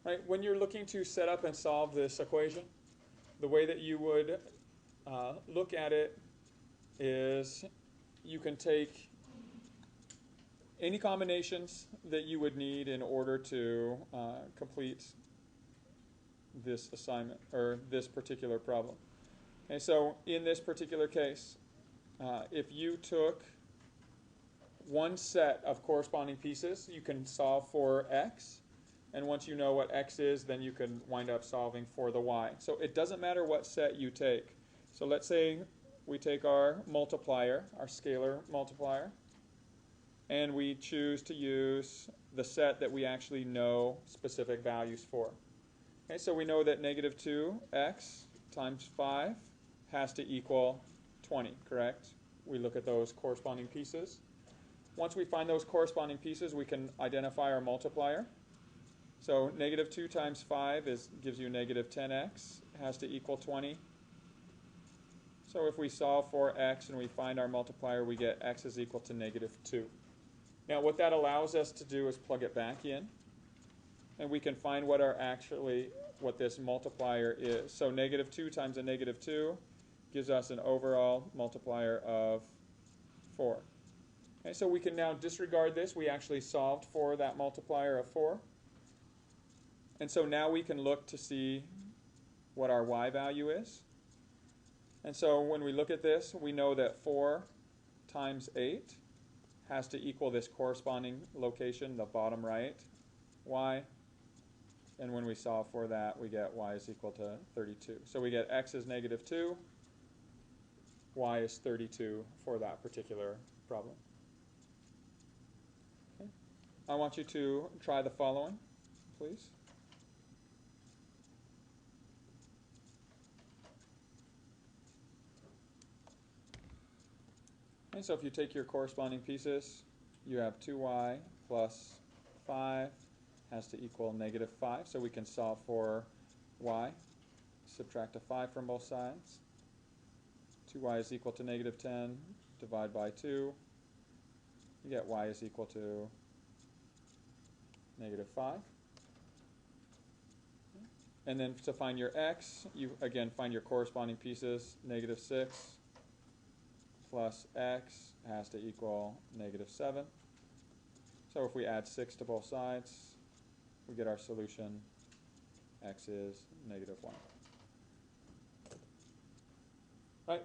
Right? When you're looking to set up and solve this equation, the way that you would look at it is you can take any combinations that you would need in order to complete this assignment or this particular problem. Okay, so in this particular case, if you took one set of corresponding pieces, you can solve for x. And once you know what x is, then you can wind up solving for the y. So it doesn't matter what set you take. So let's say we take our multiplier, our scalar multiplier, and we choose to use the set that we actually know specific values for. Okay, so we know that negative 2x times 5 has to equal 20, correct? We look at those corresponding pieces. Once we find those corresponding pieces, we can identify our multiplier. So negative 2 times 5 gives you negative 10x, has to equal 20. So if we solve for x and we find our multiplier, we get x is equal to negative 2. Now what that allows us to do is plug it back in, and we can find what this multiplier is. So negative 2 times a negative 2 gives us an overall multiplier of 4. Okay, so we can now disregard this. We actually solved for that multiplier of 4. And so now we can look to see what our y value is. And so when we look at this, we know that 4 times 8 has to equal this corresponding location, the bottom right, y. And when we solve for that, we get y is equal to 32. So we get x is negative 2, y is 32 for that particular problem. Okay. I want you to try the following, please. And so if you take your corresponding pieces, you have 2y plus 5 has to equal negative 5. So we can solve for y. Subtract a 5 from both sides. 2y is equal to negative 10. Divide by 2. You get y is equal to negative 5. And then to find your x, you again find your corresponding pieces. Negative 6 plus x has to equal negative 7. So if we add 6 to both sides, we get our solution. X is negative 1. Right.